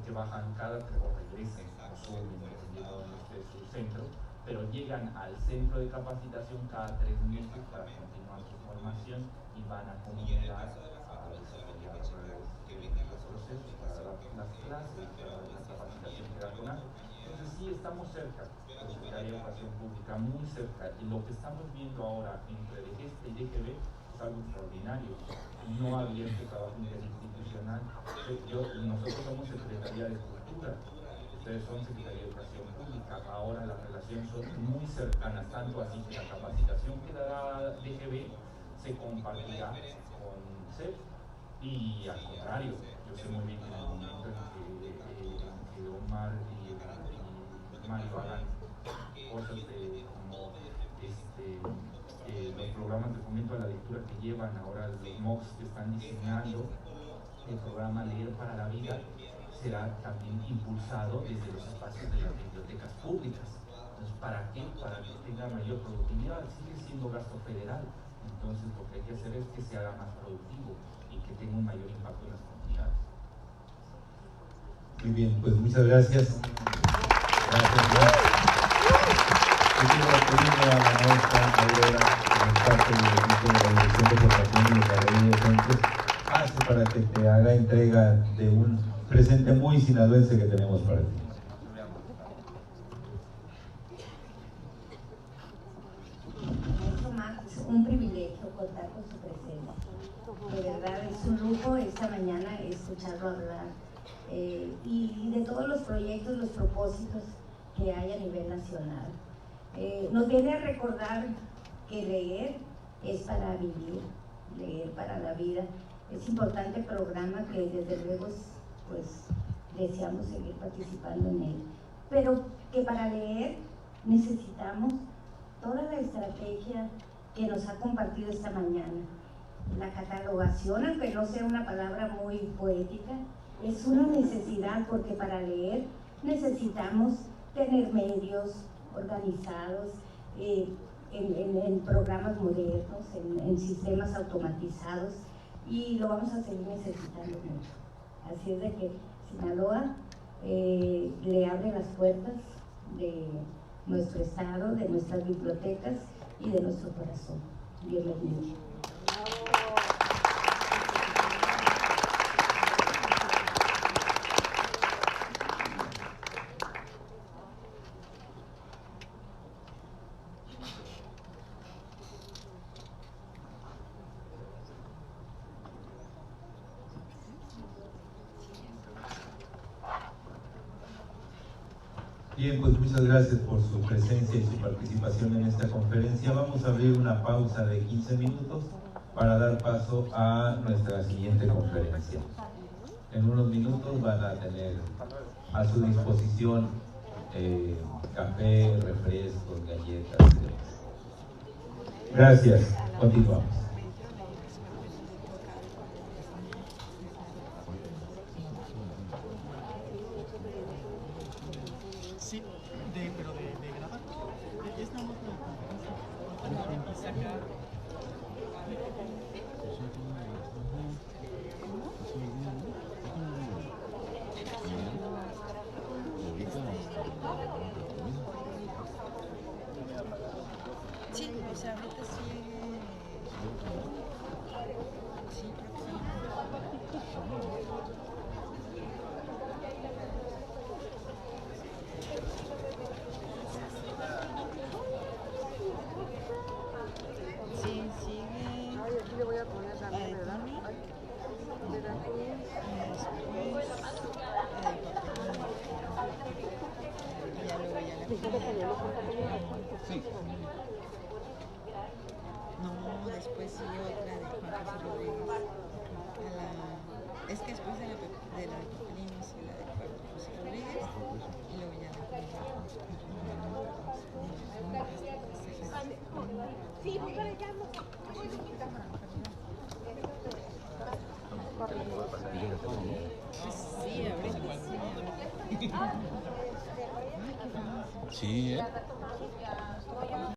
bajan o regresen o suben dependiendo de donde esté su centro, pero llegan al centro de capacitación cada 3 meses para continuar su formación y van a comenzar a desarrollar los procesos para dar las clases, para la capacitación pedagógica. Entonces sí, estamos cerca, la Secretaría de Educación Pública, muy cerca, y lo que estamos viendo ahora entre DGESTE y DGB es algo extraordinario. No había este trabajo interinstitucional. Nosotros somos Secretaría de Cultura, ustedes son Secretaría de Educación Pública. Ahora las relaciones son muy cercanas, tanto así que la capacitación que dará DGB se compartirá con CEP, y al contrario, yo sé muy bien que en el momento en que Omar y Mario hagan cosas como los programas de fomento a la lectura que llevan ahora, los MOOCs que están diseñando, el programa Leer para la Vida será también impulsado desde los espacios de las bibliotecas públicas. Entonces, ¿para qué? Para que tenga mayor productividad. Sigue siendo gasto federal. Entonces, lo que hay que hacer es que se haga más productivo y que tenga un mayor impacto en las comunidades. Muy bien, pues muchas gracias. Gracias. Yo quiero pedirle a la maestra Aurora, como parte del equipo de la Dirección de Formación y Desarrollo Docentes, pase para que te haga entrega de un presente muy sinaloense que tenemos para ti. Es un privilegio contar con su presencia. De verdad es un lujo esta mañana escucharlo hablar y de todos los proyectos, los propósitos que hay a nivel nacional. Nos viene a recordar que leer es para vivir, leer para la vida. Es importante programa que desde luego pues deseamos seguir participando en él, pero que para leer necesitamos toda la estrategia que nos ha compartido esta mañana. La catalogación, aunque no sea una palabra muy poética, es una necesidad, porque para leer necesitamos tener medios organizados en programas modernos, en sistemas automatizados, y lo vamos a seguir necesitando mucho. Así es de que Sinaloa le abre las puertas de nuestro estado, de nuestras bibliotecas y de nuestro corazón. Bienvenido. Bien, pues muchas gracias por su presencia y su participación en esta conferencia. Vamos a abrir una pausa de 15 minutos para dar paso a nuestra siguiente conferencia. En unos minutos van a tener a su disposición café, refrescos, galletas. Gracias. Continuamos. Sí, pero de grabar. Es nada más para sacar. Sí, o sea, ahorita sí. Sí, creo que sí. Sí, sigue. Ay, aquí le voy a poner también, ¿verdad? Sí. No, después sigue otra de Juan José Rodríguez. Es que después de la Pepelina sigue la de Juan José Rodríguez. Sí, ahorita sí. Sí, ¿eh?